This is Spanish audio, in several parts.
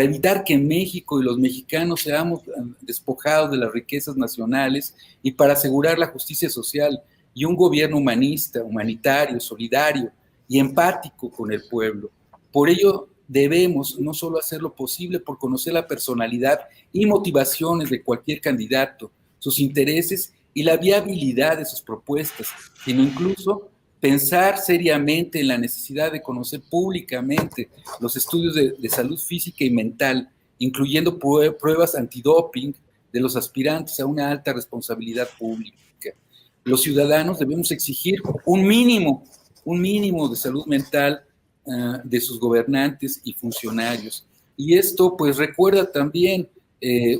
evitar que México y los mexicanos seamos despojados de las riquezas nacionales y para asegurar la justicia social y un gobierno humanista, humanitario, solidario y empático con el pueblo. Por ello, debemos no solo hacer lo posible por conocer la personalidad y motivaciones de cualquier candidato, sus intereses y la viabilidad de sus propuestas, sino incluso pensar seriamente en la necesidad de conocer públicamente los estudios de salud física y mental, incluyendo pruebas antidoping de los aspirantes a una alta responsabilidad pública. Los ciudadanos debemos exigir un mínimo de salud mental de sus gobernantes y funcionarios. Y esto pues recuerda también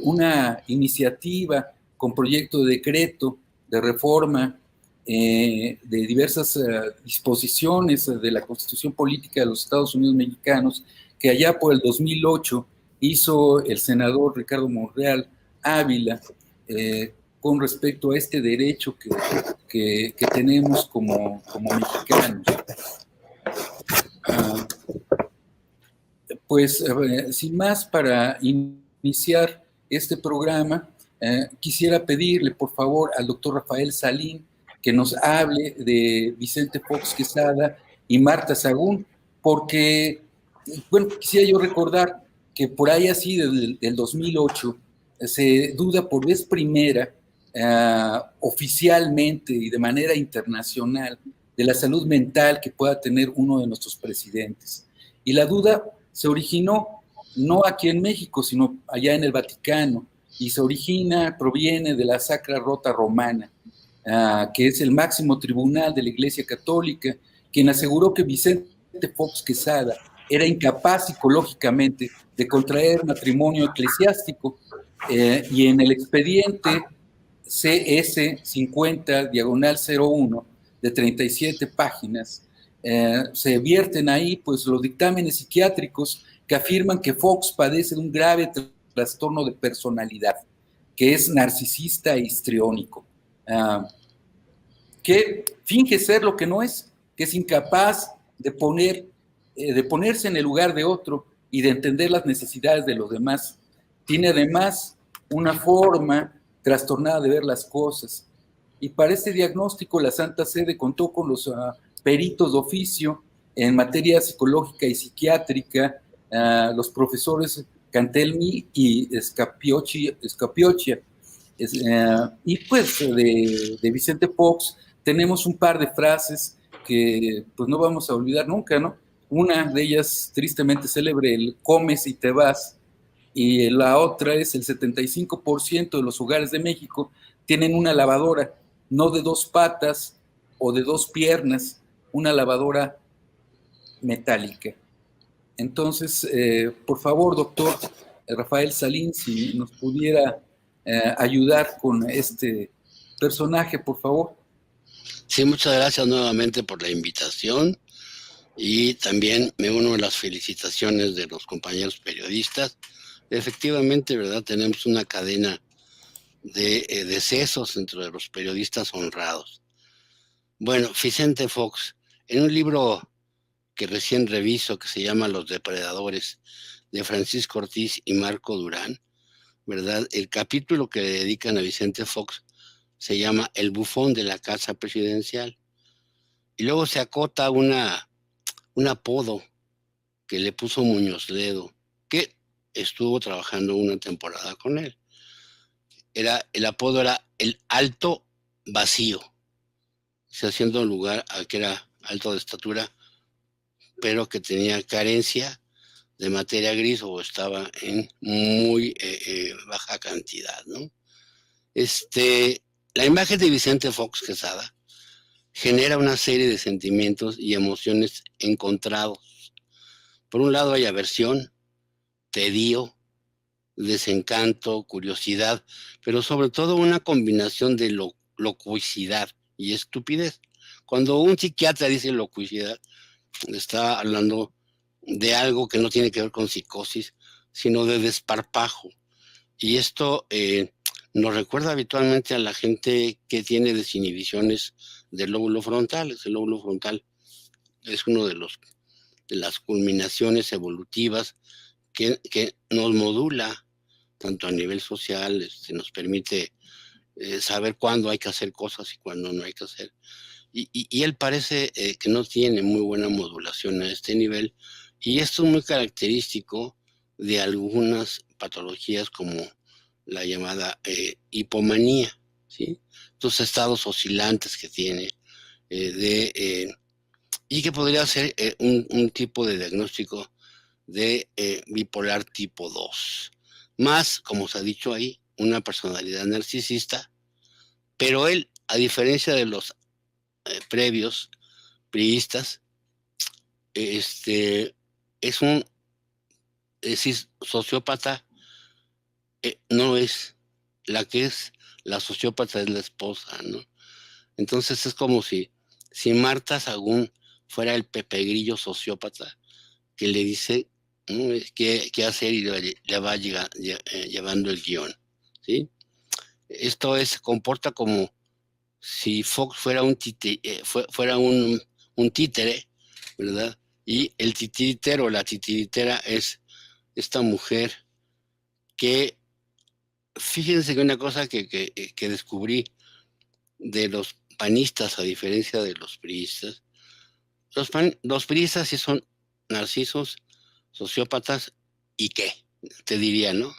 una iniciativa con proyecto de decreto de reforma de diversas disposiciones de la Constitución Política de los Estados Unidos Mexicanos, que allá por el 2008 hizo el senador Ricardo Monreal Ávila con respecto a este derecho que tenemos como mexicanos. Pues sin más, para iniciar este programa, quisiera pedirle por favor al doctor Rafael Salín que nos hable de Vicente Fox Quesada y Marta Sagún, porque, bueno, quisiera yo recordar que por ahí así del 2008 se duda por vez primera oficialmente y de manera internacional de la salud mental que pueda tener uno de nuestros presidentes. Y la duda se originó no aquí en México, sino allá en el Vaticano, y proviene de la Sacra Rota Romana, que es el máximo tribunal de la Iglesia Católica, quien aseguró que Vicente Fox Quesada era incapaz psicológicamente de contraer matrimonio eclesiástico, y en el expediente CS 50/01 de 37 páginas, se vierten ahí pues los dictámenes psiquiátricos que afirman que Fox padece de un grave trastorno de personalidad, que es narcisista e histriónico, que finge ser lo que no es, que es incapaz de ponerse en el lugar de otro y de entender las necesidades de los demás. Tiene además una forma trastornada de ver las cosas. Y para este diagnóstico la Santa Sede contó con los peritos de oficio en materia psicológica y psiquiátrica, los profesores Cantelmi y Scapiocia. Y pues de Vicente Fox tenemos un par de frases que pues no vamos a olvidar nunca, ¿no? Una de ellas tristemente célebre, el comes y te vas, y la otra es el 75% de los hogares de México tienen una lavadora, no de 2 patas o de 2 piernas, una lavadora metálica. Entonces, por favor, doctor Rafael Salín, si nos pudiera ayudar con este personaje, por favor. Sí, muchas gracias nuevamente por la invitación y también me uno a las felicitaciones de los compañeros periodistas. Efectivamente, ¿verdad? Tenemos una cadena de decesos entre los periodistas honrados. Bueno, Vicente Fox, en un libro que recién reviso que se llama Los Depredadores, de Francisco Ortiz y Marco Durán, ¿verdad? El capítulo que le dedican a Vicente Fox se llama El bufón de la casa presidencial. Y luego se acota un apodo que le puso Muñoz Ledo, que estuvo trabajando una temporada con él. El apodo era el alto vacío, se haciendo lugar a que era alto de estatura, pero que tenía carencia de materia gris o estaba en muy baja cantidad, ¿no? La imagen de Vicente Fox Quesada genera una serie de sentimientos y emociones encontrados. Por un lado hay aversión, tedio, desencanto, curiosidad, pero sobre todo una combinación de locuicidad y estupidez. Cuando un psiquiatra dice locuicidad, está hablando de algo que no tiene que ver con psicosis, sino de desparpajo. Y esto nos recuerda habitualmente a la gente que tiene desinhibiciones del lóbulo frontal. El lóbulo frontal es uno de las culminaciones evolutivas que nos modula tanto a nivel social, nos permite saber cuándo hay que hacer cosas y cuándo no hay que hacer. Y él parece que no tiene muy buena modulación a este nivel, y esto es muy característico de algunas patologías como la llamada hipomanía, ¿sí? Estos estados oscilantes que tiene y que podría ser un tipo de diagnóstico de bipolar tipo 2. Más, como se ha dicho ahí, una personalidad narcisista, pero él, a diferencia de los previos priistas, es un sociópata, no es. La que es la sociópata es la esposa, ¿no? Entonces es como si Marta Sagún fuera el Pepe Grillo sociópata que le dice, ¿no?, qué hacer y le va llevando el guión, ¿sí? Esto se comporta como si Fox fuera un títere, ¿verdad? Y el titiritero, la titiritera es esta mujer que, fíjense que una cosa que descubrí de los panistas, a diferencia de los priistas, los priistas sí son narcisos, sociópatas, ¿y qué? Te diría, ¿no?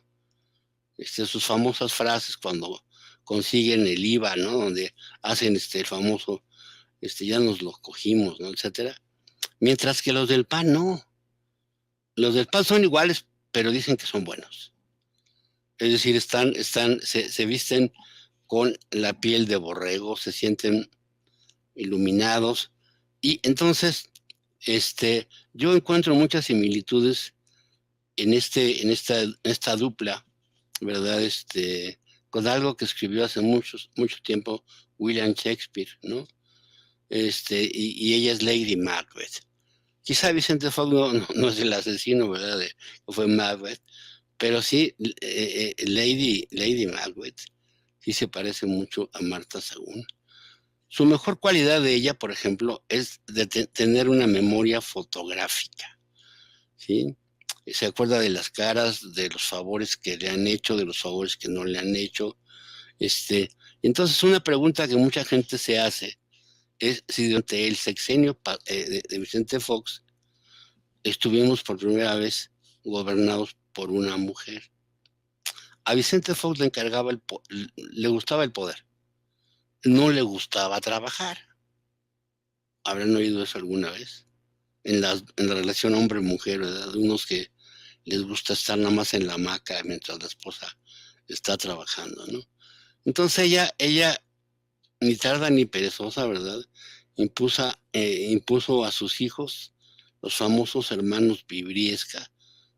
Sus famosas frases cuando consiguen el IVA, ¿no? Donde hacen el famoso, ya nos lo cogimos, ¿no? Etcétera. Mientras que los del PAN no. Los del PAN son iguales, pero dicen que son buenos. Es decir, se visten con la piel de borrego, se sienten iluminados. Y entonces, yo encuentro muchas similitudes en esta dupla, ¿verdad? Con algo que escribió hace mucho tiempo William Shakespeare, ¿no? Y ella es Lady Macbeth. Quizá Vicente Fox no es el asesino, ¿verdad? Que fue Macbeth, pero sí, Lady Macbeth sí se parece mucho a Marta Sagún. Su mejor cualidad de ella, por ejemplo, es de tener una memoria fotográfica, ¿sí? Se acuerda de las caras, de los favores que le han hecho, de los favores que no le han hecho. Entonces, una pregunta que mucha gente se hace es si durante el sexenio de Vicente Fox estuvimos por primera vez gobernados por una mujer. A Vicente Fox le gustaba el poder, no le gustaba trabajar. ¿Habrán oído eso alguna vez? En la relación hombre-mujer, ¿verdad? Unos que les gusta estar nada más en la hamaca mientras la esposa está trabajando, ¿no? Entonces ella ni tarda ni perezosa, ¿verdad? Impuso a sus hijos los famosos hermanos Vibriesca,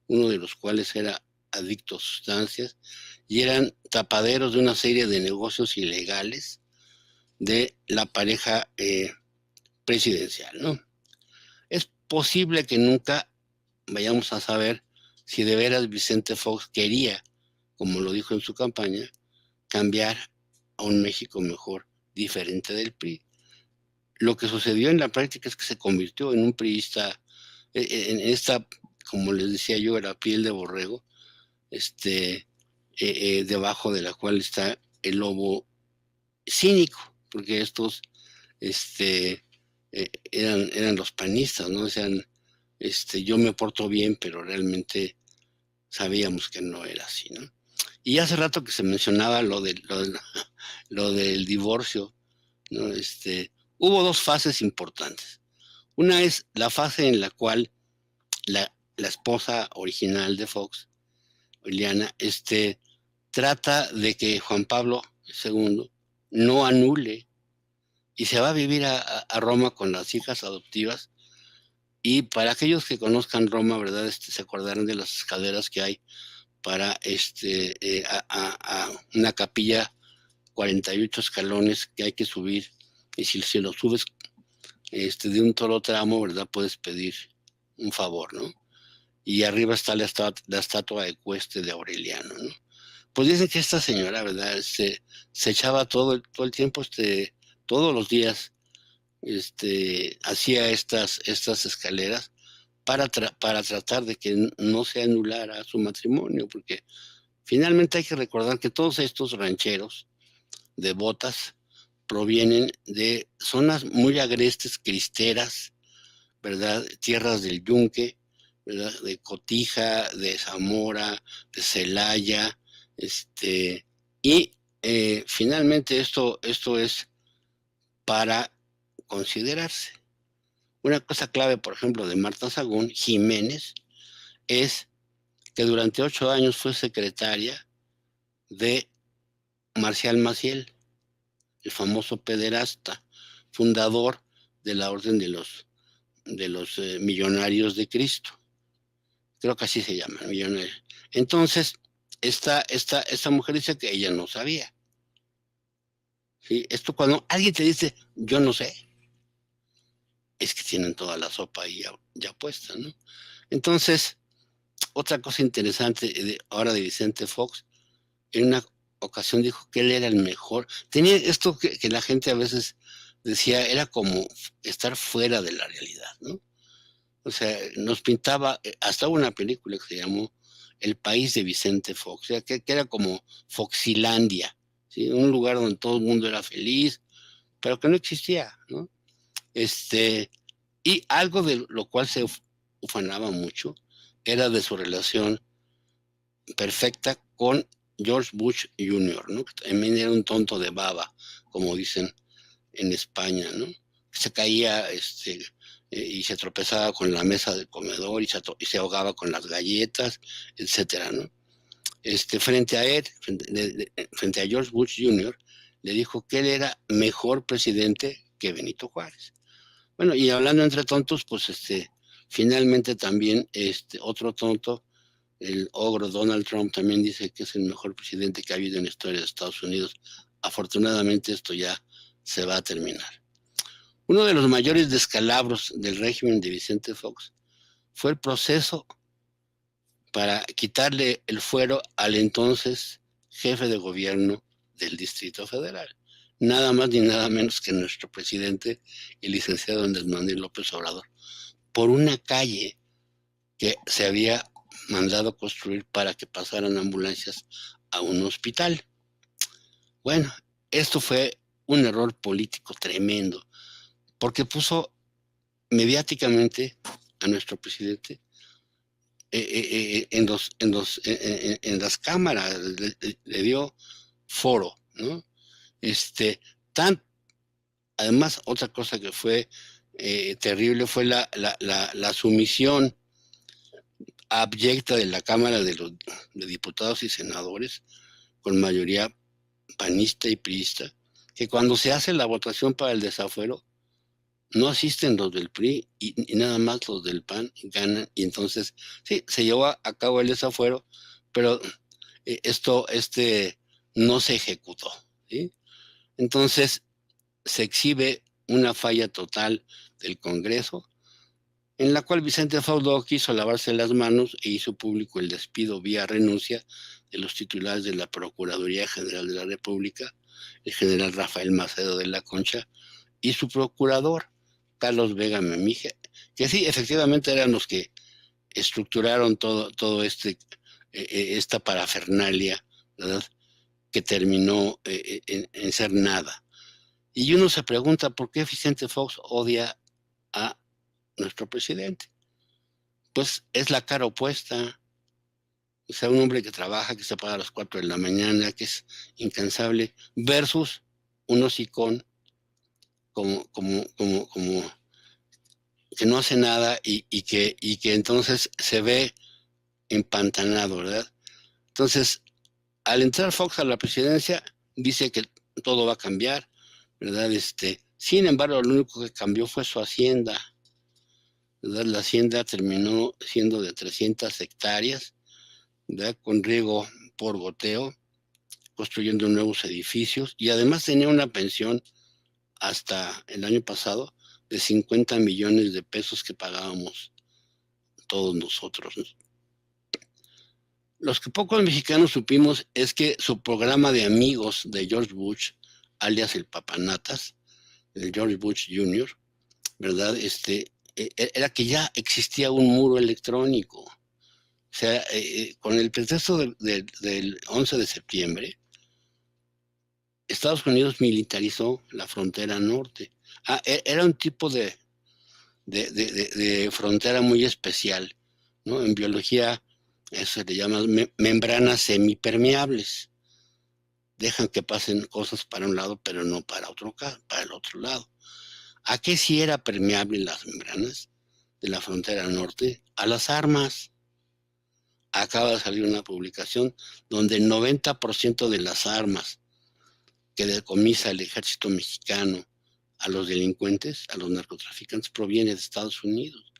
uno de los cuales era adicto a sustancias, y eran tapaderos de una serie de negocios ilegales de la pareja presidencial, ¿no? Es posible que nunca vayamos a saber si de veras Vicente Fox quería, como lo dijo en su campaña, cambiar a un México mejor, diferente del PRI. Lo que sucedió en la práctica es que se convirtió en un priista, en esta, como les decía yo, la piel de borrego, debajo de la cual está el lobo cínico, porque estos eran los panistas, ¿no? Decían, yo me porto bien, pero realmente sabíamos que no era así, ¿no? Y hace rato que se mencionaba lo del divorcio, ¿no? Hubo dos fases importantes. Una es la fase en la cual la esposa original de Fox, Liliana, trata de que Juan Pablo II no anule y se va a vivir a Roma con las hijas adoptivas. Y para aquellos que conozcan Roma, ¿verdad? Se acordarán de las escaleras que hay para a una capilla, 48 escalones que hay que subir, y si lo subes de un solo tramo, ¿verdad? Puedes pedir un favor, ¿no? Y arriba está la estatua ecuestre de Aureliano, ¿no? Pues dicen que esta señora, ¿verdad? Se echaba todo el tiempo, todos los días, hacía estas escaleras para tratar de que no se anulara su matrimonio, porque finalmente hay que recordar que todos estos rancheros de botas provienen de zonas muy agrestes, cristeras, ¿verdad? Tierras del Yunque, ¿verdad? De Cotija, de Zamora, de Celaya, y finalmente esto es para considerarse. Una cosa clave, por ejemplo, de Marta Sagún Jiménez es que durante 8 años fue secretaria de Marcial Maciel, el famoso pederasta, fundador de la Orden de los Millonarios de Cristo. Creo que así se llaman, millonarios. Entonces, esta mujer dice que ella no sabía. ¿Sí? Esto cuando alguien te dice, yo no sé, es que tienen toda la sopa ahí ya puesta, ¿no? Entonces, otra cosa interesante ahora de Vicente Fox, en una ocasión dijo que él era el mejor. Tenía esto que la gente a veces decía, era como estar fuera de la realidad, ¿no? O sea, nos pintaba, hasta una película que se llamó El País de Vicente Fox, o sea, que era como Foxilandia, ¿sí? Un lugar donde todo el mundo era feliz, pero que no existía, ¿no? Y algo de lo cual se ufanaba mucho era de su relación perfecta con George Bush Jr., ¿no? Que también era un tonto de baba, como dicen en España, ¿no? Se caía y se tropezaba con la mesa del comedor y se ahogaba con las galletas, etcétera, ¿no? Frente a él, frente a George Bush Jr., le dijo que él era mejor presidente que Benito Juárez. Bueno, y hablando entre tontos, pues finalmente también otro tonto, el ogro Donald Trump, también dice que es el mejor presidente que ha habido en la historia de Estados Unidos. Afortunadamente esto ya se va a terminar. Uno de los mayores descalabros del régimen de Vicente Fox fue el proceso para quitarle el fuero al entonces jefe de gobierno del Distrito Federal. Nada más ni nada menos que nuestro presidente, el licenciado Andrés Manuel López Obrador, por una calle que se había mandado construir para que pasaran ambulancias a un hospital. Bueno, esto fue un error político tremendo, porque puso mediáticamente a nuestro presidente en las cámaras, le dio foro, ¿no? Además, otra cosa que fue terrible fue la sumisión abyecta de la Cámara de Diputados y Senadores, con mayoría panista y priista, que cuando se hace la votación para el desafuero, no asisten los del PRI y nada más los del PAN ganan. Y entonces, sí, se llevó a cabo el desafuero, pero esto no se ejecutó, ¿sí? Entonces, se exhibe una falla total del Congreso, en la cual Vicente Fox quiso lavarse las manos e hizo público el despido vía renuncia de los titulares de la Procuraduría General de la República, el general Rafael Macedo de la Concha, y su procurador, Carlos Vega Memije, que sí, efectivamente eran los que estructuraron todo esta parafernalia, ¿verdad?, que terminó en ser nada. Y uno se pregunta por qué Vicente Fox odia a nuestro presidente. Pues es la cara opuesta. O sea, un hombre que trabaja, que se para a las 4 de la mañana, que es incansable, versus un hocicón como que no hace nada y que entonces se ve empantanado, ¿verdad? Entonces, al entrar Fox a la presidencia, dice que todo va a cambiar, ¿verdad? Sin embargo, lo único que cambió fue su hacienda, ¿verdad? La hacienda terminó siendo de 300 hectáreas, ¿verdad?, con riego por goteo, construyendo nuevos edificios, y además tenía una pensión hasta el año pasado de 50 millones de pesos que pagábamos todos nosotros, ¿no? Los que pocos mexicanos supimos es que su programa de amigos de George Bush, alias el Papanatas, el George Bush Jr., ¿verdad?, era que ya existía un muro electrónico. O sea, con el pretexto del 11 de septiembre, Estados Unidos militarizó la frontera norte. Era un tipo de frontera muy especial, ¿no? En biología eso se le llama membranas semipermeables. Dejan que pasen cosas para un lado, pero no para el otro lado. ¿A qué sí era permeable las membranas de la frontera norte? A las armas. Acaba de salir una publicación donde el 90% de las armas que decomisa el ejército mexicano a los delincuentes, a los narcotraficantes, proviene de Estados Unidos.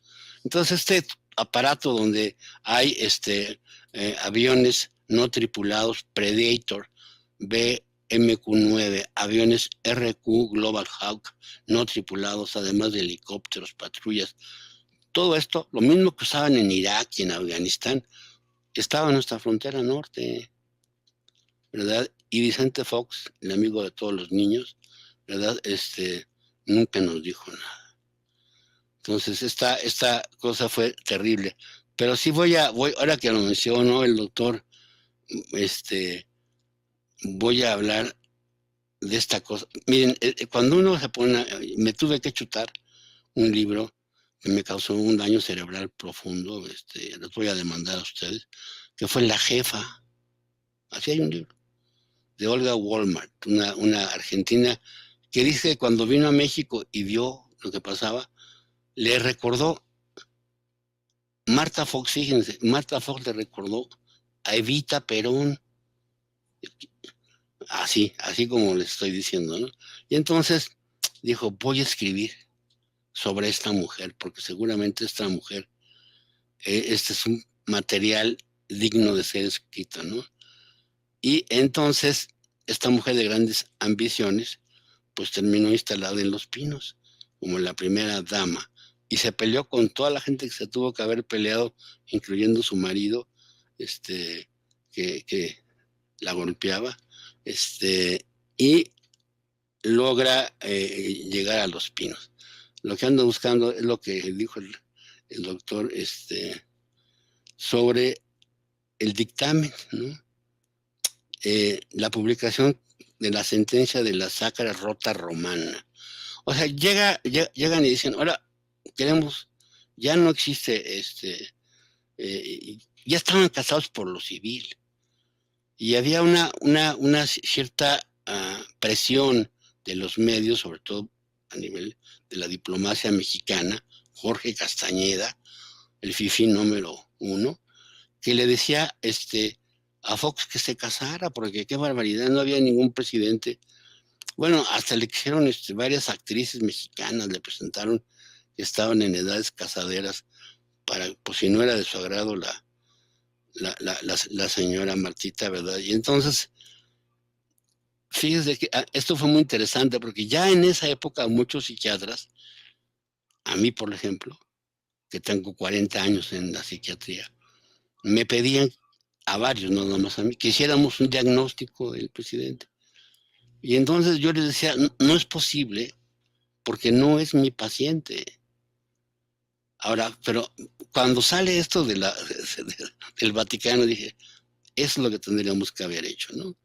Entonces, este aparato donde hay aviones no tripulados, Predator, BMQ-9, aviones RQ Global Hawk no tripulados, además de helicópteros, patrullas, todo esto, lo mismo que usaban en Irak y en Afganistán, estaba en nuestra frontera norte, ¿verdad? Y Vicente Fox, el amigo de todos los niños, ¿verdad? Nunca nos dijo nada. Entonces, esta cosa fue terrible. Pero sí voy, ahora que lo mencionó el doctor, voy a hablar de esta cosa. Miren, cuando uno se pone, me tuve que chutar un libro que me causó un daño cerebral profundo, los voy a demandar a ustedes, que fue La Jefa. Así hay un libro, de Olga Walmart, una argentina, que dice que cuando vino a México y vio lo que pasaba, le recordó, Marta Fox, fíjense, Marta Fox le recordó a Evita Perón, así como les estoy diciendo, ¿no? Y entonces dijo, voy a escribir sobre esta mujer, porque seguramente esta mujer, este es un material digno de ser escrito, ¿no? Y entonces, esta mujer de grandes ambiciones, pues terminó instalada en Los Pinos, como la primera dama, y se peleó con toda la gente que se tuvo que haber peleado, incluyendo su marido, que la golpeaba, y logra llegar a Los Pinos. Lo que ando buscando es lo que dijo el doctor sobre el dictamen, ¿no? La publicación de la sentencia de la Sacra Rota Romana. O sea, llegan y dicen, ahora queremos, ya no existe, ya estaban casados por lo civil. Y había una cierta presión de los medios, sobre todo a nivel de la diplomacia mexicana, Jorge Castañeda, el fifí número 1, que le decía a Fox que se casara, porque qué barbaridad, no había ningún presidente. Bueno, hasta le hicieron varias actrices mexicanas, le presentaron que estaban en edades casaderas, para, pues si no era de su agrado la señora Martita, ¿verdad? Y entonces, fíjese que esto fue muy interesante, porque ya en esa época muchos psiquiatras, a mí por ejemplo, que tengo 40 años en la psiquiatría, me pedían a varios, no nomás a mí, que hiciéramos un diagnóstico del presidente. Y entonces yo les decía, no es posible, porque no es mi paciente. Ahora, pero cuando sale esto del Vaticano, dije, eso es lo que tendríamos que haber hecho, ¿no?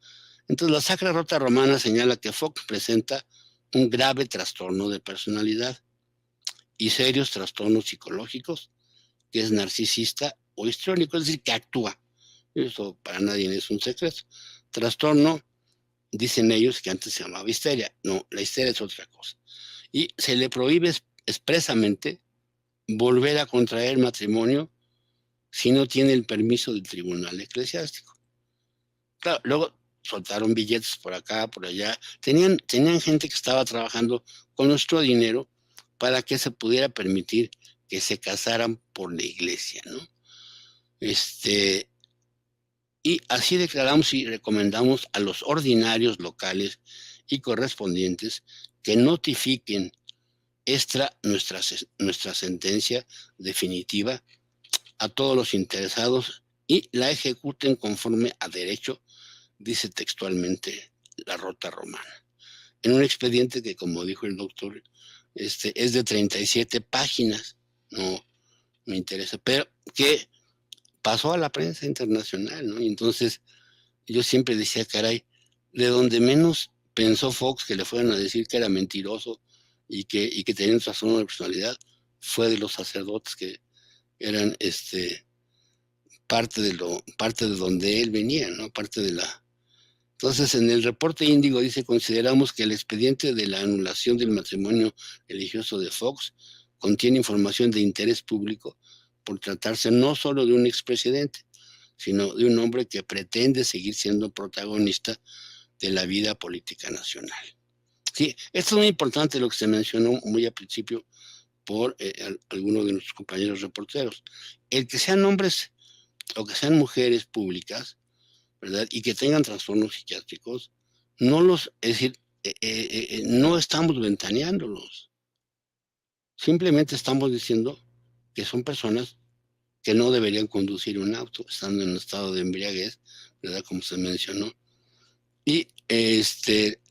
Entonces, la Sacra Rota Romana señala que Fox presenta un grave trastorno de personalidad y serios trastornos psicológicos, que es narcisista o histriónico, es decir, que actúa. Eso para nadie es un secreto. Trastorno, dicen ellos, que antes se llamaba histeria. No, la histeria es otra cosa. Y se le prohíbe expresamente volver a contraer matrimonio si no tiene el permiso del tribunal eclesiástico. Claro, luego soltaron billetes por acá, por allá. Tenían gente que estaba trabajando con nuestro dinero para que se pudiera permitir que se casaran por la iglesia, ¿no? Y así declaramos y recomendamos a los ordinarios locales y correspondientes que notifiquen nuestra sentencia definitiva a todos los interesados y la ejecuten conforme a derecho, dice textualmente la Rota Romana. En un expediente que, como dijo el doctor, es de 37 páginas, no me interesa, pero que pasó a la prensa internacional, ¿no? Y entonces yo siempre decía, caray, de donde menos pensó Fox que le fueran a decir que era mentiroso y que tenía un trastorno de personalidad, fue de los sacerdotes que eran parte de donde él venía, ¿no? Parte de la. Entonces, en el reporte Índigo dice, consideramos que el expediente de la anulación del matrimonio religioso de Fox contiene información de interés público por tratarse no solo de un expresidente, sino de un hombre que pretende seguir siendo protagonista de la vida política nacional. Sí, esto es muy importante lo que se mencionó muy al principio por algunos de nuestros compañeros reporteros. El que sean hombres o que sean mujeres públicas, ¿verdad? Y que tengan trastornos psiquiátricos, es decir, no estamos ventaneándolos. Simplemente estamos diciendo que son personas que no deberían conducir un auto estando en un estado de embriaguez, ¿verdad? Como se mencionó. Y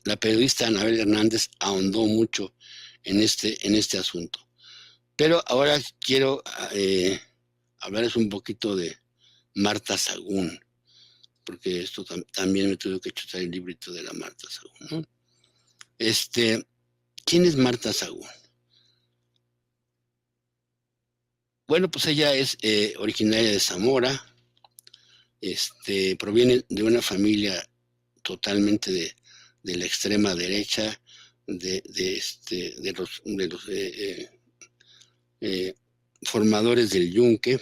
la periodista Anabel Hernández ahondó mucho en este asunto. Pero ahora quiero hablarles un poquito de Marta Sagún, porque esto también me tuve que chutar el librito de la Marta Sagún, ¿no? ¿Quién es Marta Sagún? Bueno, pues ella es originaria de Zamora, proviene de una familia totalmente de la extrema derecha, de los formadores del Yunque,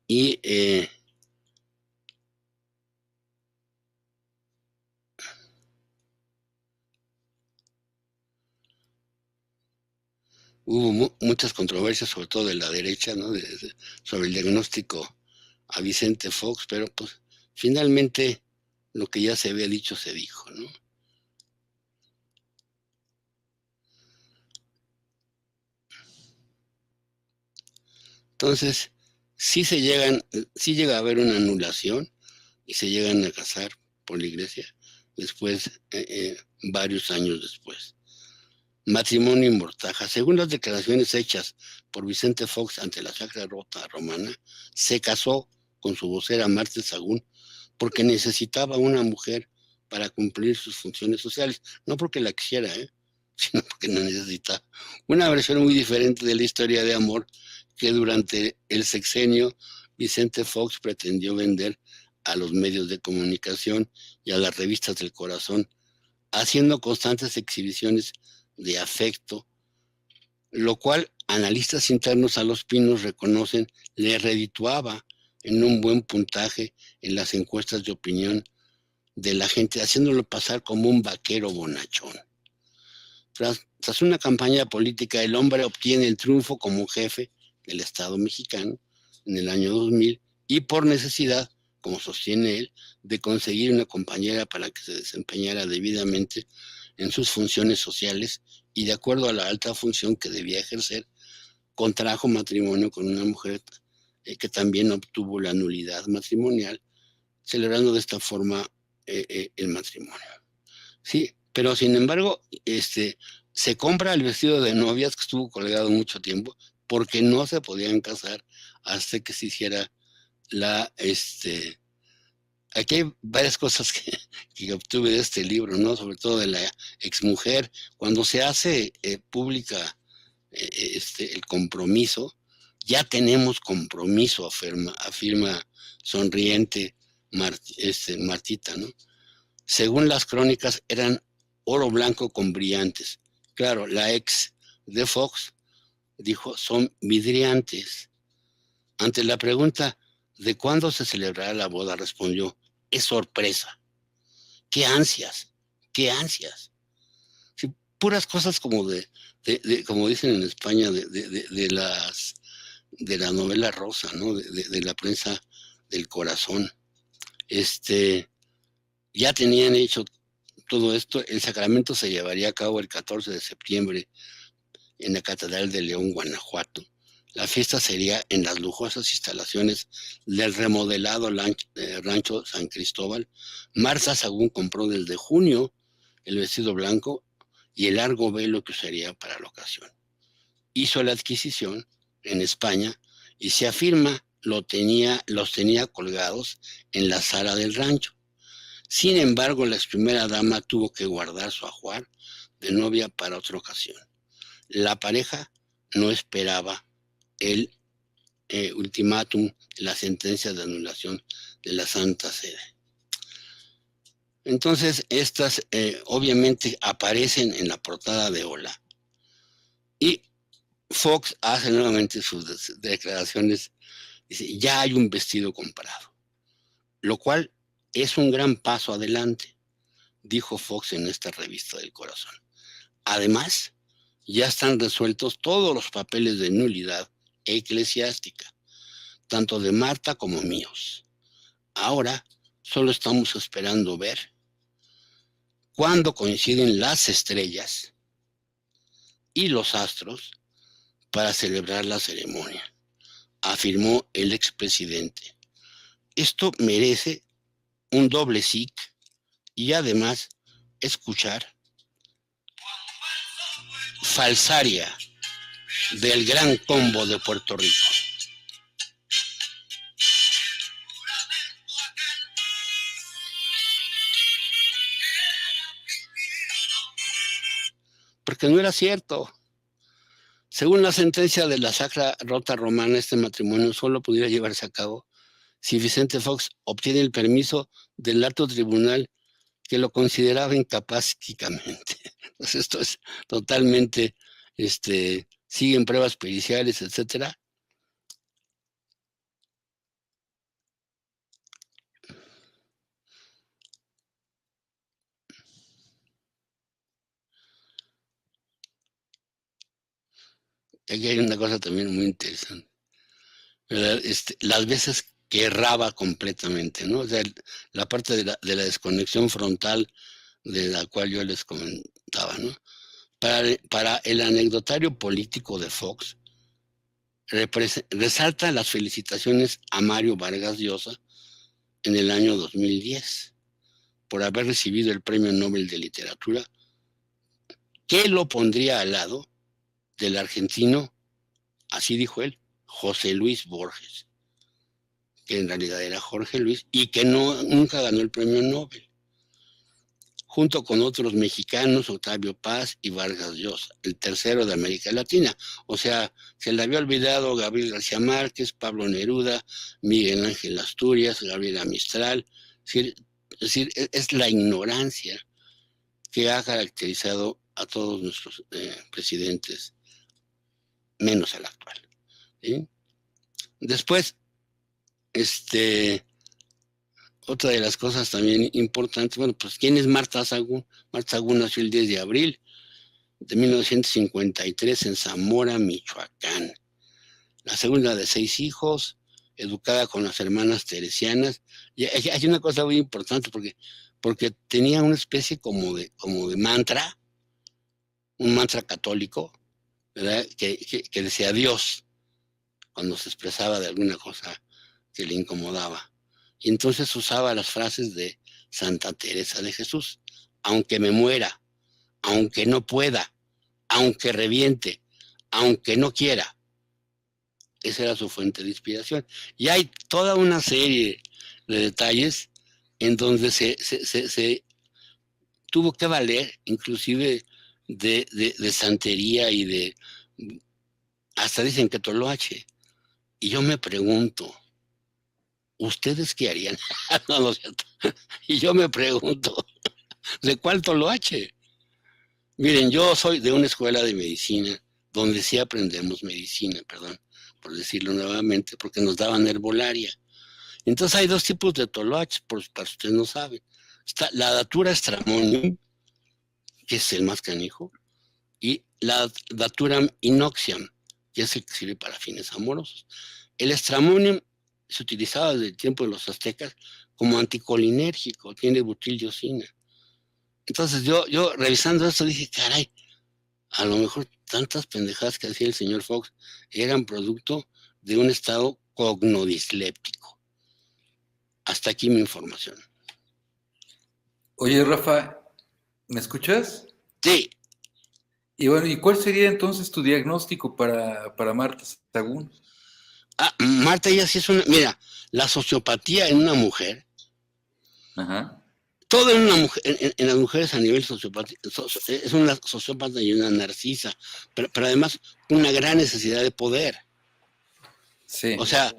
y hubo muchas controversias, sobre todo de la derecha, ¿no? Sobre el diagnóstico a Vicente Fox, pero pues finalmente lo que ya se había dicho se dijo, ¿no? Entonces, sí llega a haber una anulación y se llegan a casar por la iglesia después, varios años después. Matrimonio en Mortaja. Según las declaraciones hechas por Vicente Fox ante la Sacra Rota Romana, se casó con su vocera Marta Sagún porque necesitaba una mujer para cumplir sus funciones sociales, no porque la quisiera, sino porque la necesitaba. Una versión muy diferente de la historia de amor que durante el sexenio Vicente Fox pretendió vender a los medios de comunicación y a las revistas del corazón, haciendo constantes exhibiciones de afecto, lo cual analistas internos a Los Pinos reconocen le redituaba en un buen puntaje en las encuestas de opinión de la gente, haciéndolo pasar como un vaquero bonachón. Tras una campaña política, el hombre obtiene el triunfo como jefe del Estado mexicano en el año 2000 y por necesidad, como sostiene él, de conseguir una compañera para que se desempeñara debidamente en sus funciones sociales y de acuerdo a la alta función que debía ejercer, contrajo matrimonio con una mujer que también obtuvo la nulidad matrimonial, celebrando de esta forma el matrimonio. Sí, pero sin embargo, se compra el vestido de novias que estuvo colgado mucho tiempo porque no se podían casar hasta que se hiciera aquí hay varias cosas que obtuve de este libro, ¿no? Sobre todo de la exmujer. Cuando se hace pública el compromiso, ya tenemos compromiso, afirma sonriente Martita, ¿no? Según las crónicas, eran oro blanco con brillantes. Claro, la ex de Fox dijo, son vidriantes. Ante la pregunta de cuándo se celebrará la boda, respondió, es sorpresa. ¡Qué ansias! ¡Qué ansias! Sí, puras cosas como como dicen en España, de la novela rosa, ¿no? De la prensa del corazón. Ya tenían hecho todo esto. El sacramento se llevaría a cabo el 14 de septiembre en la Catedral de León, Guanajuato. La fiesta sería en las lujosas instalaciones del remodelado rancho San Cristóbal. Marta Sagún compró desde junio el vestido blanco y el largo velo que usaría para la ocasión. hizo la adquisición en España y se afirma los tenía colgados en la sala del rancho. Sin embargo, la ex primera dama tuvo que guardar su ajuar de novia para otra ocasión. La pareja no esperaba el ultimátum, la sentencia de anulación de la Santa Sede. Entonces, estas obviamente aparecen en la portada de Hola. Y Fox hace nuevamente sus declaraciones. Dice, ya hay un vestido comprado, lo cual es un gran paso adelante, dijo Fox en esta revista del Corazón. Además, ya están resueltos todos los papeles de nulidad eclesiástica, tanto de Marta como míos. Ahora solo estamos esperando ver cuándo coinciden las estrellas y los astros para celebrar la ceremonia, afirmó el expresidente. Esto merece un doble sic y además escuchar Falsaria del Gran Combo de Puerto Rico. Porque no era cierto. Según la sentencia de la Sacra Rota Romana, este matrimonio solo pudiera llevarse a cabo si Vicente Fox obtiene el permiso del alto tribunal que lo consideraba incapaz psíquicamente. Entonces esto es totalmente, siguen pruebas periciales, etcétera. Aquí hay una cosa también muy interesante, ¿verdad? Las veces que erraba completamente, ¿no? O sea, la parte de la desconexión frontal de la cual yo les comentaba, ¿no? Para el anecdotario político de Fox, resalta las felicitaciones a Mario Vargas Llosa en el año 2010 por haber recibido el Premio Nobel de Literatura, que lo pondría al lado del argentino, así dijo él, José Luis Borges, que en realidad era Jorge Luis y que nunca ganó el Premio Nobel, junto con otros mexicanos, Octavio Paz y Vargas Llosa, el tercero de América Latina. O sea, se le había olvidado Gabriel García Márquez, Pablo Neruda, Miguel Ángel Asturias, Gabriela Mistral. Es decir, es la ignorancia que ha caracterizado a todos nuestros presidentes, menos al actual, ¿sí? Después, otra de las cosas también importantes, bueno, pues ¿quién es Marta Sagún? Marta Sagún nació el 10 de abril de 1953 en Zamora, Michoacán. La segunda de 6 hijos, educada con las hermanas teresianas. Y hay una cosa muy importante porque tenía una especie como de mantra, un mantra católico, ¿verdad? Que decía Dios cuando se expresaba de alguna cosa que le incomodaba. Y entonces usaba las frases de Santa Teresa de Jesús: aunque me muera, aunque no pueda, aunque reviente, aunque no quiera. Esa era su fuente de inspiración. Y hay toda una serie de detalles en donde se tuvo que valer, inclusive de santería y de, hasta dicen que toloache. Y yo me pregunto, ¿ustedes qué harían? No, no es cierto. Y yo me pregunto, ¿de cuál toloache? Miren, yo soy de una escuela de medicina donde sí aprendemos medicina, perdón, por decirlo nuevamente, porque nos daban herbolaria. Entonces hay dos tipos de toloaches, por si ustedes no saben. Está la Datura stramonium, que es el más canijo, y la Datura inoxium, que es el que sirve para fines amorosos. El stramonium se utilizaba desde el tiempo de los aztecas como anticolinérgico, tiene butildiosina. Entonces yo revisando esto dije, caray, a lo mejor tantas pendejadas que hacía el señor Fox eran producto de un estado cognodisléptico. Hasta aquí mi información. Oye, Rafa, ¿me escuchas? Sí. Y bueno, ¿y cuál sería entonces tu diagnóstico para Marta Sagún? Marta, ella sí es una... Mira, la sociopatía en una mujer, Ajá. todo en una mujer, en las mujeres a nivel sociopatía, es una sociópata y una narcisa, pero además una gran necesidad de poder. O Sí. sea,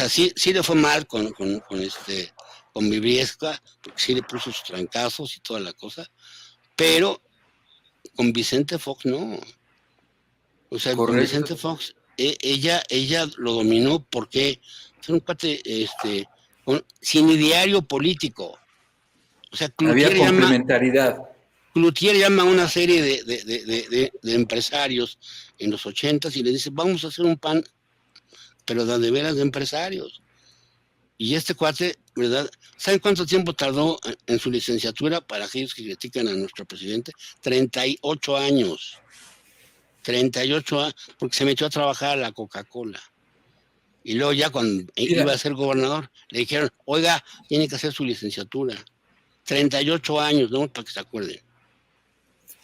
sí le fue mal con Vibriesca, porque sí le puso sus trancazos y toda la cosa, pero con Vicente Fox no. O sea, con Correcto. Vicente Fox, ella lo dominó porque fue un cuate sin ideario político. O sea, Había complementariedad. Cloutier llama a una serie de empresarios en los 80s y le dice, vamos a hacer un PAN, pero de veras de empresarios. Y este cuate, ¿verdad? ¿Saben cuánto tiempo tardó en su licenciatura para aquellos que critican a nuestro presidente? 38 años. 38 años, porque se metió a trabajar a la Coca-Cola. Y luego ya cuando iba a Mira, ser gobernador, le dijeron, oiga, tiene que hacer su licenciatura. 38 años, ¿no? Para que se acuerden.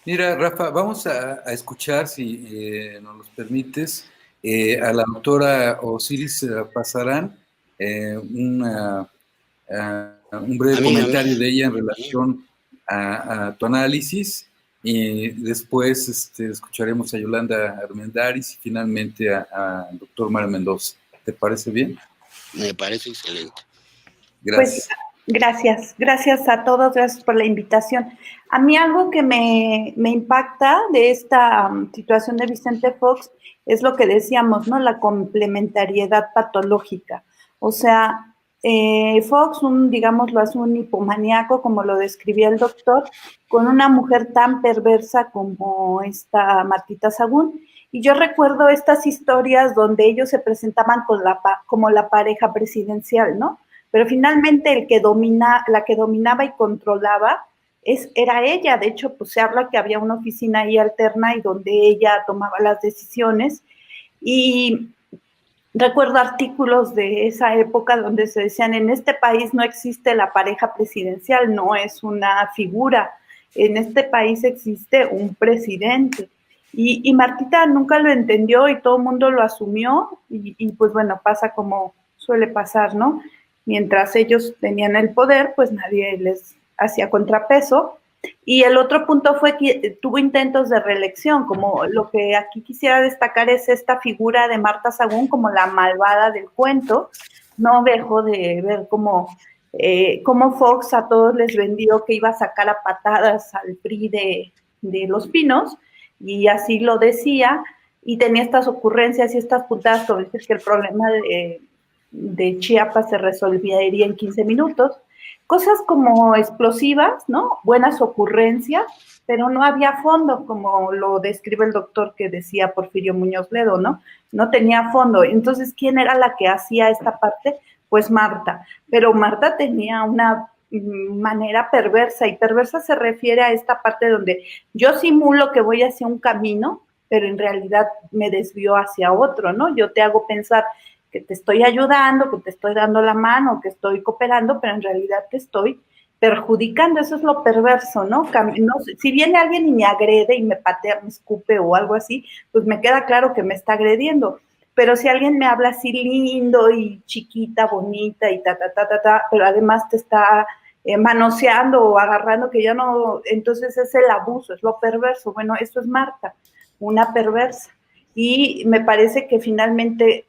mira, Rafa, vamos a escuchar, si nos los permites, a la doctora Osiris Pasarán, un breve Amiga comentario mía. de ella en relación a tu análisis, y después escucharemos a Yolanda Armendáriz y finalmente al doctor Mario Mendoza. ¿Te parece bien? Me parece excelente. Pues Gracias. gracias a todos, gracias por la invitación. A mí algo que me impacta de esta situación de Vicente Fox es lo que decíamos, ¿no? La complementariedad patológica. O sea, Fox, digámoslo así, un hipomaníaco, como lo describía el doctor, con una mujer tan perversa como esta Martita Sagún. Y yo recuerdo estas historias donde ellos se presentaban como la pareja presidencial, ¿no? Pero finalmente la que dominaba y controlaba era ella. De hecho, pues se habla que había una oficina ahí alterna y donde ella tomaba las decisiones. Y recuerdo artículos de esa época donde se decían, en este país no existe la pareja presidencial, no es una figura. En este país existe un presidente. Y Martita nunca lo entendió y todo el mundo lo asumió y pues bueno, pasa como suele pasar, ¿no? Mientras ellos tenían el poder, pues nadie les hacía contrapeso. Y el otro punto fue que tuvo intentos de reelección, como lo que aquí quisiera destacar es esta figura de Marta Sagún como la malvada del cuento. No dejo de ver cómo Fox a todos les vendió que iba a sacar a patadas al PRI de Los Pinos, y así lo decía, y tenía estas ocurrencias y estas puntadas sobre decir que el problema de Chiapas se resolvería en 15 minutos. Cosas como explosivas, ¿no? Buenas ocurrencias, pero no había fondo, como lo describe el doctor que decía Porfirio Muñoz Ledo, ¿no? No tenía fondo. Entonces, ¿quién era la que hacía esta parte? Pues Marta. Pero Marta tenía una manera perversa, y perversa se refiere a esta parte donde yo simulo que voy hacia un camino, pero en realidad me desvío hacia otro, ¿no? Yo te hago pensar que te estoy ayudando, que te estoy dando la mano, que estoy cooperando, pero en realidad te estoy perjudicando. Eso es lo perverso, ¿no? Si viene alguien y me agrede y me patea, me escupe o algo así, pues me queda claro que me está agrediendo. Pero si alguien me habla así lindo y chiquita, bonita y pero además te está manoseando o agarrando, que ya no, entonces es el abuso, es lo perverso. Bueno, eso es Marta, una perversa. Y me parece que finalmente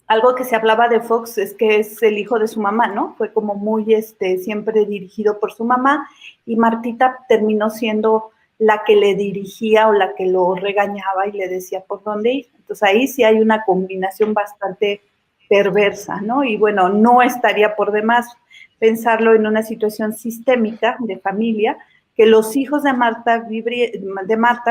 algo que se hablaba de Fox es que es el hijo de su mamá, ¿no? Fue como muy siempre dirigido por su mamá, y Martita terminó siendo la que le dirigía o la que lo regañaba y le decía por dónde ir. Entonces ahí sí hay una combinación bastante perversa, ¿no? Y bueno, no estaría por demás pensarlo en una situación sistémica de familia, que los hijos de Marta,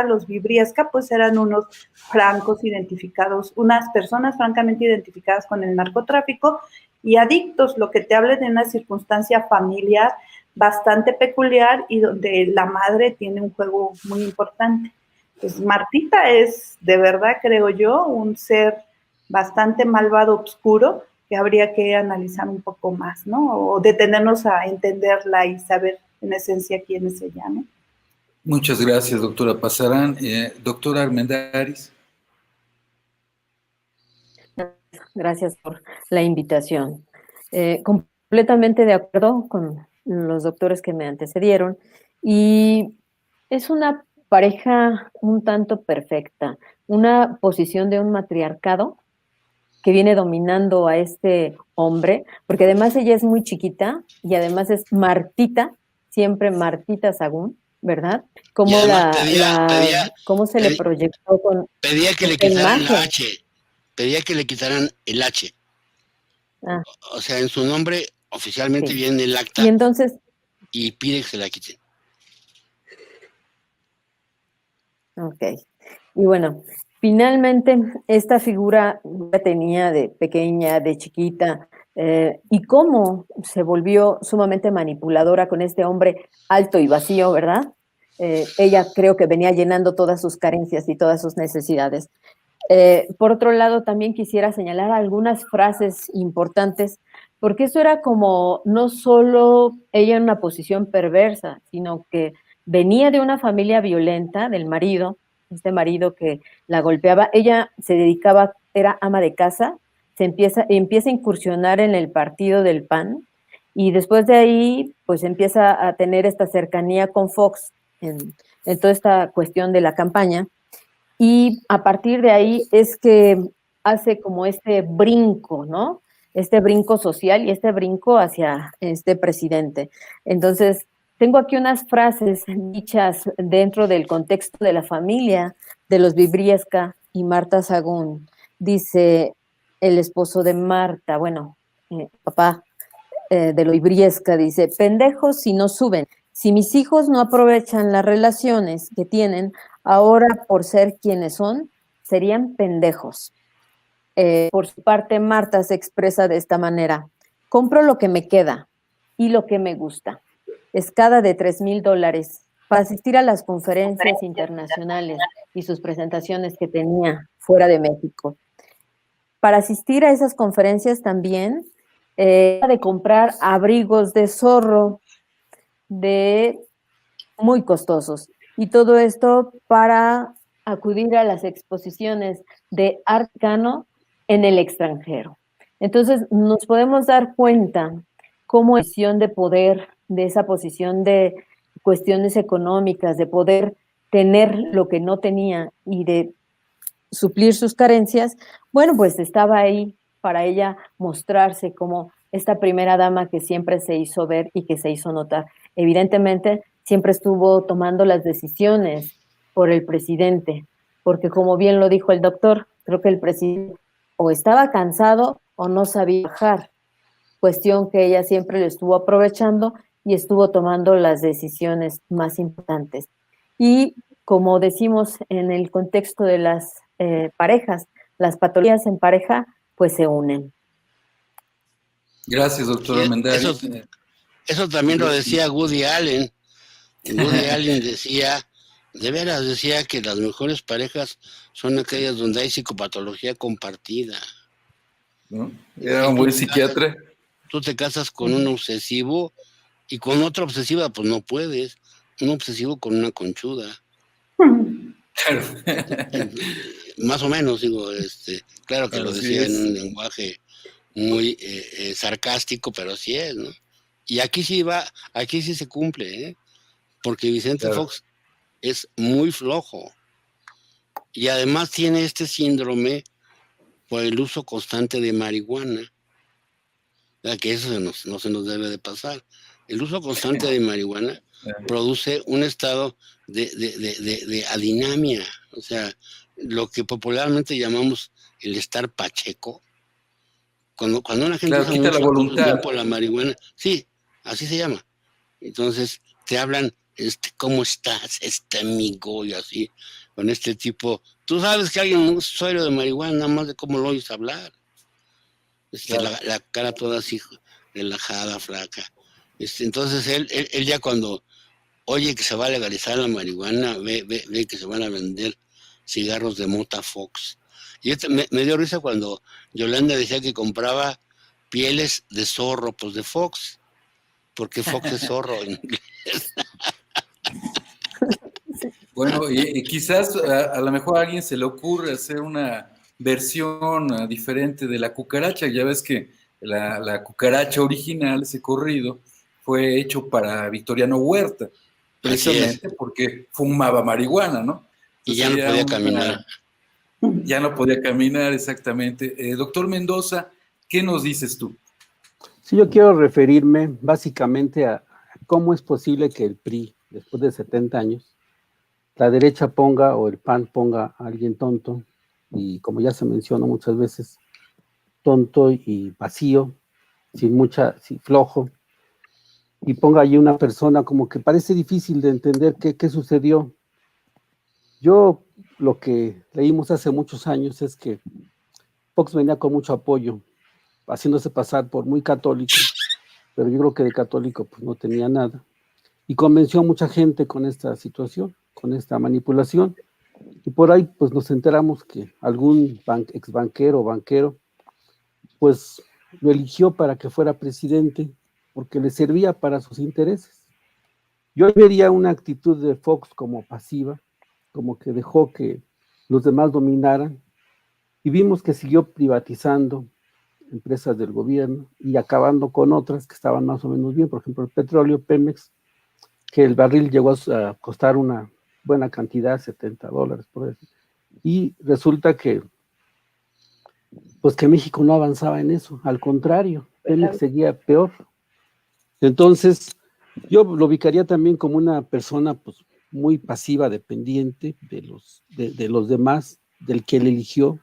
los Vibriesca, pues eran unos francos identificados, unas personas francamente identificadas con el narcotráfico y adictos, lo que te habla de una circunstancia familiar bastante peculiar y donde la madre tiene un juego muy importante. Pues Martita es, de verdad, creo yo, un ser bastante malvado, oscuro, que habría que analizar un poco más, ¿no? O detenernos a entenderla y saber en esencia quién es ella, ¿no? Muchas gracias, doctora Pasarán. Doctora Armendáriz. Gracias por la invitación. Completamente de acuerdo con los doctores que me antecedieron y es una pareja un tanto perfecta, una posición de un matriarcado que viene dominando a este hombre, porque además ella es muy chiquita y además es Martita, siempre Martita Sagún, ¿verdad? Y Cómo además cómo se le proyectó con pedía que le esta quitaran la imagen. H, pedía que le quitaran el H. Ah, O sea, en su nombre oficialmente sí. viene el Y acta entonces, y pide que se la quiten. ok. Y bueno, finalmente esta figura la tenía de pequeña, de chiquita, y cómo se volvió sumamente manipuladora con este hombre alto y vacío, ¿verdad? Ella creo que venía llenando todas sus carencias y todas sus necesidades. Por otro lado, también quisiera señalar algunas frases importantes, porque eso era como no solo ella en una posición perversa, sino que venía de una familia violenta del marido, este marido que la golpeaba. Ella se dedicaba, era ama de casa, empieza a incursionar en el partido del PAN y después de ahí, pues empieza a tener esta cercanía con Fox en toda esta cuestión de la campaña. Y a partir de ahí es que hace como este brinco, ¿no? Este brinco social y este brinco hacia este presidente. Entonces, tengo aquí unas frases dichas dentro del contexto de la familia de los Vibriesca y Marta Sagún. Dice el esposo de Marta, bueno, papá de los Vibriesca, dice, pendejos si no suben. Si mis hijos no aprovechan las relaciones que tienen, ahora por ser quienes son, serían pendejos. Por su parte, Marta se expresa de esta manera: compro lo que me queda y lo que me gusta. Escada de $3,000 para asistir a las conferencias internacionales y sus presentaciones que tenía fuera de México. Para asistir a esas conferencias también, de comprar abrigos de zorro de muy costosos. Y todo esto para acudir a las exposiciones de Arcano en el extranjero. Entonces, nos podemos dar cuenta cómo la posición de poder, de esa posición de cuestiones económicas, de poder tener lo que no tenía y de suplir sus carencias, bueno, pues estaba ahí para ella mostrarse como esta primera dama que siempre se hizo ver y que se hizo notar. Evidentemente, siempre estuvo tomando las decisiones por el presidente, porque como bien lo dijo el doctor, creo que el presidente o estaba cansado o no sabía bajar, cuestión que ella siempre le estuvo aprovechando y estuvo tomando las decisiones más importantes. Y como decimos en el contexto de las parejas, las patologías en pareja pues se unen. Gracias, doctora Sí, Armendáriz. eso también lo decía Woody Allen. Woody Allen decía, de veras, decía que las mejores parejas son aquellas donde hay psicopatología compartida. ¿No? Era un buen psiquiatra. Tú te casas con un obsesivo y con otra obsesiva, pues no puedes. Un obsesivo con una conchuda. Claro. Más o menos, digo, claro que lo Así decía es. en un lenguaje muy sarcástico, pero así es, ¿no? Y aquí sí se cumple, ¿eh? Porque Vicente Claro. Fox es muy flojo y además tiene este síndrome por el uso constante de marihuana, que eso no se nos debe de pasar. El uso constante de marihuana produce un estado de adinamia, o sea, lo que popularmente llamamos el estar pacheco. Cuando una gente Claro, usa quita la mucho todo el voluntad. tiempo la marihuana, sí, así se llama. Entonces te hablan, ¿cómo estás, amigo? Y así, con este tipo. Tú sabes que alguien no es usuario de marihuana, nada más de cómo lo oyes hablar. Claro. La cara toda así, relajada, flaca. Entonces él ya cuando oye que se va a legalizar la marihuana, ve que se van a vender cigarros de mota Fox. Y me dio risa cuando Yolanda decía que compraba pieles de zorro, pues de Fox, porque Fox es zorro en inglés. Bueno, y quizás a lo mejor a alguien se le ocurre hacer una versión diferente de la cucaracha. Ya ves que la cucaracha original, ese corrido, fue hecho para Victoriano Huerta, Así es. precisamente porque fumaba marihuana, ¿no? Y Entonces ya no sería podía caminar. ya no podía caminar exactamente. Doctor Mendoza, ¿qué nos dices tú? Sí, yo quiero referirme básicamente a cómo es posible que el PRI, después de 70 años, la derecha ponga o el PAN ponga a alguien tonto, y como ya se mencionó muchas veces, tonto y vacío, sin flojo, y ponga allí una persona como que parece difícil de entender qué sucedió. Yo lo que leímos hace muchos años es que Fox venía con mucho apoyo, haciéndose pasar por muy católico, pero yo creo que de católico pues no tenía nada, y convenció a mucha gente con esta situación, con esta manipulación, y por ahí pues nos enteramos que algún ex banquero o banquero pues lo eligió para que fuera presidente porque le servía para sus intereses. Yo vería una actitud de Fox como pasiva, como que dejó que los demás dominaran, y vimos que siguió privatizando empresas del gobierno y acabando con otras que estaban más o menos bien, por ejemplo el petróleo, Pemex, que el barril llegó a costar una buena cantidad, $70 por eso, y resulta que pues que México no avanzaba en eso, al contrario, Pemex seguía peor. Entonces, yo lo ubicaría también como una persona pues muy pasiva, dependiente de los demás, del que le eligió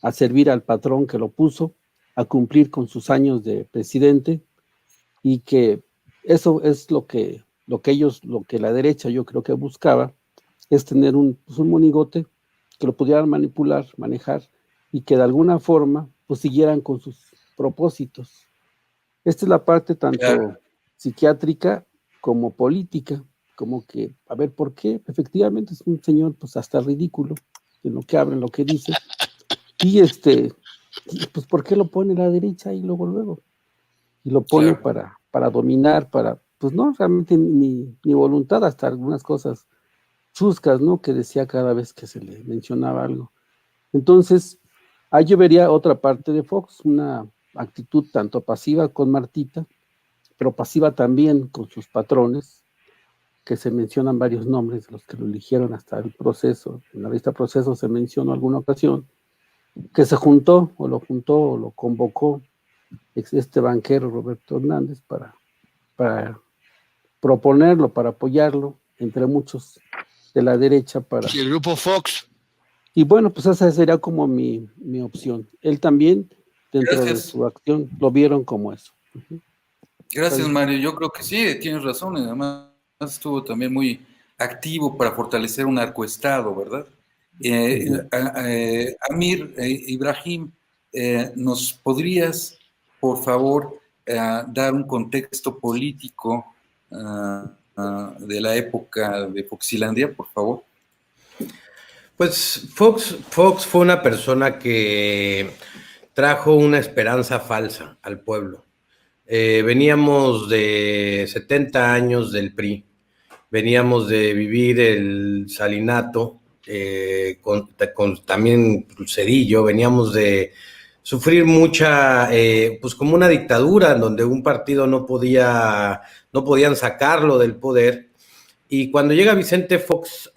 a servir al patrón que lo puso, a cumplir con sus años de presidente, y que eso es lo que la derecha yo creo que buscaba, es tener pues un monigote que lo pudieran manipular, manejar, y que de alguna forma pues siguieran con sus propósitos. Esta es la parte tanto Claro. psiquiátrica como política, como que, a ver, ¿por qué? Efectivamente es un señor pues hasta ridículo en lo que habla, en lo que dice, y pues ¿por qué lo pone la derecha y luego? Y lo pone Claro. para dominar, pues no, realmente ni voluntad, hasta algunas cosas chuscas, ¿no? Que decía cada vez que se le mencionaba algo. Entonces, ahí yo vería otra parte de Fox, una actitud tanto pasiva con Martita, pero pasiva también con sus patrones, que se mencionan varios nombres de los que lo eligieron hasta el proceso. En la lista proceso se mencionó alguna ocasión, que se juntó o lo convocó este banquero Roberto Hernández para proponerlo, para apoyarlo, entre muchos de la derecha Y el grupo Fox. Y bueno, pues esa sería como mi opción. Él también, dentro de Gracias. su acción, lo vieron como eso. Gracias, Mario. Yo creo que sí, tienes razón. Además, estuvo también muy activo para fortalecer un narcoestado, ¿verdad? Amir, Ibrahim, ¿nos podrías, por favor, dar un contexto político de la época de Foxilandia, por favor? Pues Fox fue una persona que trajo una esperanza falsa al pueblo. Veníamos de 70 años del PRI, veníamos de vivir el salinato, con también Cedillo, veníamos de sufrir mucha, pues como una dictadura en donde un partido no podían sacarlo del poder. Y cuando llega Vicente Fox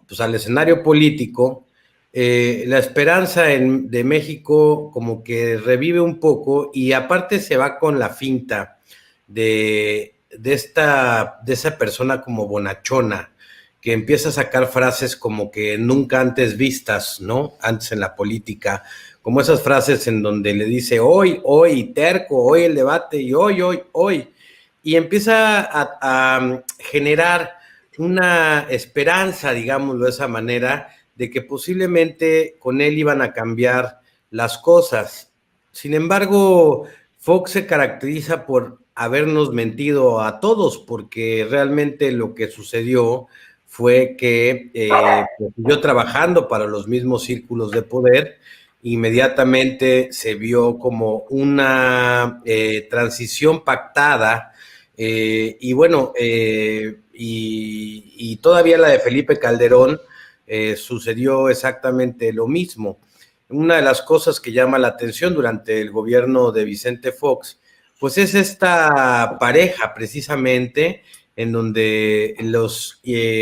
pues al escenario político, la esperanza de México como que revive un poco, y aparte se va con la finta de esa persona como bonachona, que empieza a sacar frases como que nunca antes vistas, ¿no? Antes en la política, como esas frases en donde le dice hoy, terco, hoy el debate, y hoy. Y empieza a generar una esperanza, digámoslo de esa manera, de que posiblemente con él iban a cambiar las cosas. Sin embargo, Fox se caracteriza por habernos mentido a todos, porque realmente lo que sucedió fue que siguió trabajando para los mismos círculos de poder. Inmediatamente se vio como una transición pactada, y bueno, y todavía la de Felipe Calderón sucedió exactamente lo mismo. Una de las cosas que llama la atención durante el gobierno de Vicente Fox, pues es esta pareja precisamente en donde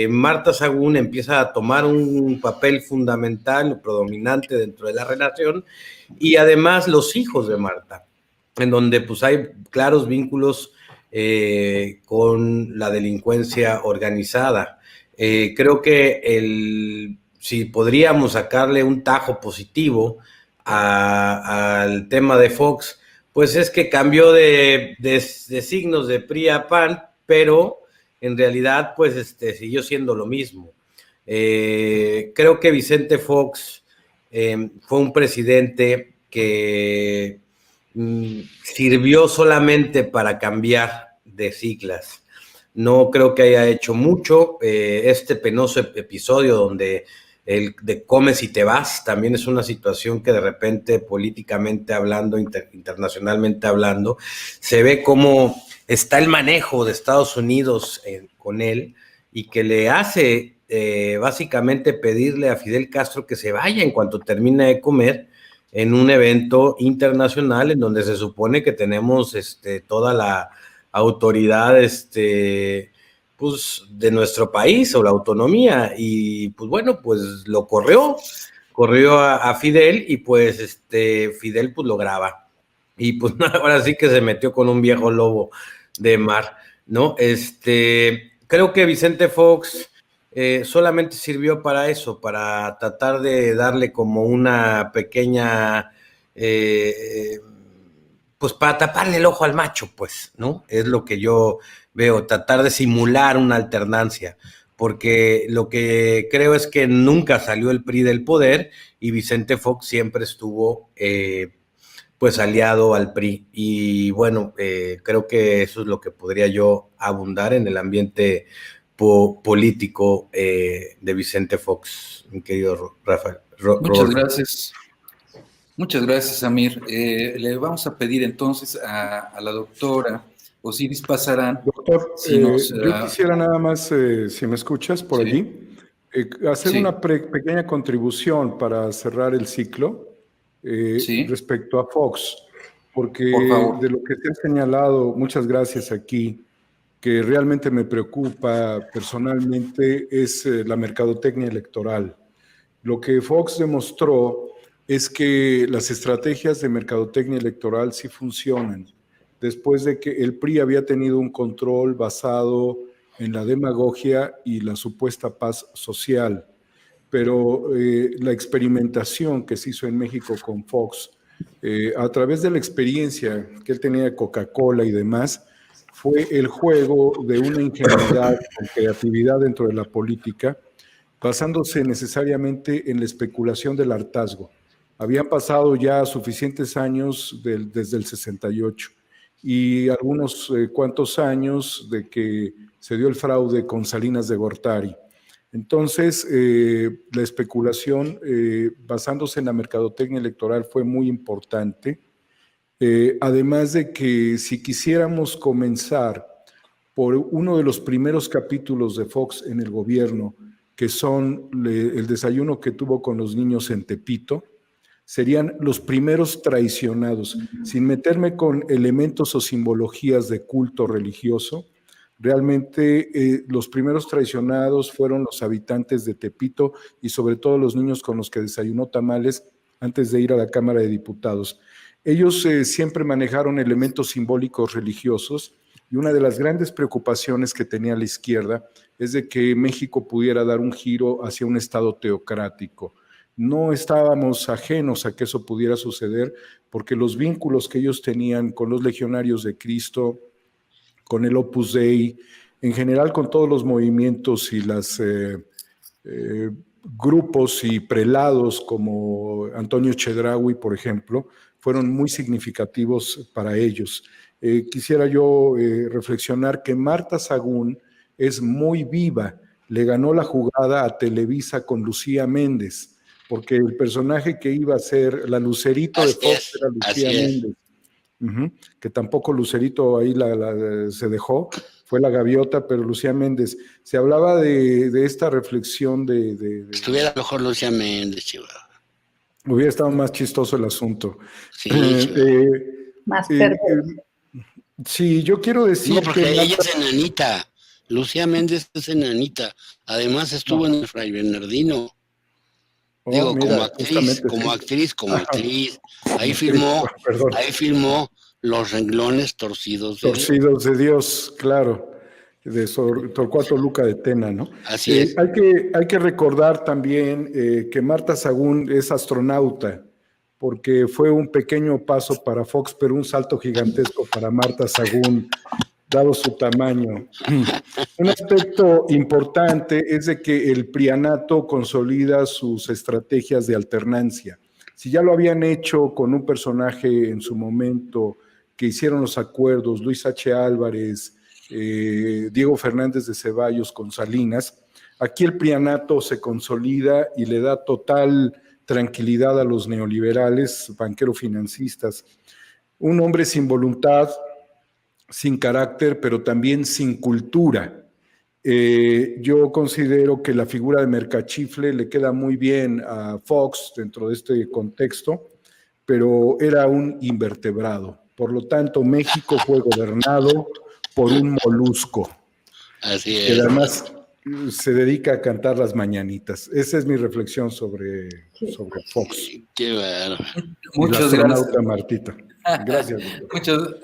Marta Sagún empieza a tomar un papel fundamental, predominante dentro de la relación, y además los hijos de Marta, en donde pues hay claros vínculos con la delincuencia organizada. Creo que si podríamos sacarle un tajo positivo al tema de Fox, pues es que cambió de signos de PRI a PAN, pero en realidad pues siguió siendo lo mismo. Creo que Vicente Fox fue un presidente que sirvió solamente para cambiar de siglas. No creo que haya hecho mucho. Este penoso episodio donde de comes y te vas, también es una situación que de repente políticamente hablando, internacionalmente hablando, se ve cómo está el manejo de Estados Unidos con él y que le hace básicamente pedirle a Fidel Castro que se vaya en cuanto termine de comer en un evento internacional en donde se supone que tenemos toda la autoridad pues de nuestro país o la autonomía, y pues bueno, pues lo corrió a Fidel, y pues Fidel pues lo graba, y pues ahora sí que se metió con un viejo lobo de mar, ¿no? Creo que Vicente Fox solamente sirvió para eso, para tratar de darle como una pequeña pues para taparle el ojo al macho, pues, ¿no? Es lo que yo veo, tratar de simular una alternancia, porque lo que creo es que nunca salió el PRI del poder y Vicente Fox siempre estuvo pues aliado al PRI, y bueno, creo que eso es lo que podría yo abundar en el ambiente político de Vicente Fox, mi querido Rafael. Muchas gracias. Muchas gracias, Amir. Le vamos a pedir entonces a la doctora Osiris Pasarán. Doctor, yo quisiera nada más, si me escuchas por allí, hacer una pequeña contribución para cerrar el ciclo respecto a Fox, porque de lo que se ha señalado, muchas gracias aquí, que realmente me preocupa personalmente es la mercadotecnia electoral. Lo que Fox demostró es que las estrategias de mercadotecnia electoral sí funcionan. Después de que el PRI había tenido un control basado en la demagogia y la supuesta paz social, pero la experimentación que se hizo en México con Fox, a través de la experiencia que él tenía de Coca-Cola y demás, fue el juego de una ingenuidad con creatividad dentro de la política, basándose necesariamente en la especulación del hartazgo. Habían pasado ya suficientes años desde el 68 y algunos cuantos años de que se dio el fraude con Salinas de Gortari. Entonces, la especulación basándose en la mercadotecnia electoral fue muy importante. Además de que si quisiéramos comenzar por uno de los primeros capítulos de Fox en el gobierno, que son el desayuno que tuvo con los niños en Tepito, serían los primeros traicionados, sin meterme con elementos o simbologías de culto religioso. Realmente los primeros traicionados fueron los habitantes de Tepito y sobre todo los niños con los que desayunó tamales antes de ir a la Cámara de Diputados. Ellos siempre manejaron elementos simbólicos religiosos, y una de las grandes preocupaciones que tenía la izquierda es de que México pudiera dar un giro hacia un estado teocrático. No estábamos ajenos a que eso pudiera suceder, porque los vínculos que ellos tenían con los legionarios de Cristo, con el Opus Dei, en general con todos los movimientos y los grupos y prelados como Antonio Chedraui, por ejemplo, fueron muy significativos para ellos. Quisiera yo reflexionar que Marta Sagún es muy viva, le ganó la jugada a Televisa con Lucía Méndez, porque el personaje que iba a ser la Lucerito de Fox era Lucía Méndez, que tampoco Lucerito ahí se dejó, fue la gaviota, pero Lucía Méndez. Se hablaba de esta reflexión de... Estuviera mejor Lucía Méndez, Chihuahua. Hubiera estado más chistoso el asunto. Sí, más perverso. Sí, yo quiero decir no, porque ella es enanita. Lucía Méndez es enanita. Además estuvo en el Fray Bernardino. Digo, mira, como actriz. Ahí filmó Los renglones torcidos de Dios. Torcidos de Dios, claro. De Torcuato Luca de Tena, ¿no? Así es. Hay que recordar también que Marta Sagún es astronauta, porque fue un pequeño paso para Fox, pero un salto gigantesco para Marta Sagún, dado su tamaño. Un aspecto importante es de que el prianato consolida sus estrategias de alternancia. Si ya lo habían hecho con un personaje en su momento, que hicieron los acuerdos, Luis H. Álvarez, Diego Fernández de Ceballos con Salinas, aquí el prianato se consolida y le da total tranquilidad a los neoliberales, banquero-financistas. Un hombre sin voluntad, sin carácter, pero también sin cultura. Yo considero que la figura de Mercachifle le queda muy bien a Fox dentro de este contexto, pero era un invertebrado. Por lo tanto, México fue gobernado por un molusco. Así es. Que además se dedica a cantar las mañanitas. Esa es mi reflexión sobre Fox. Qué bárbaro. Muchas gracias, Martita. Gracias. Muchas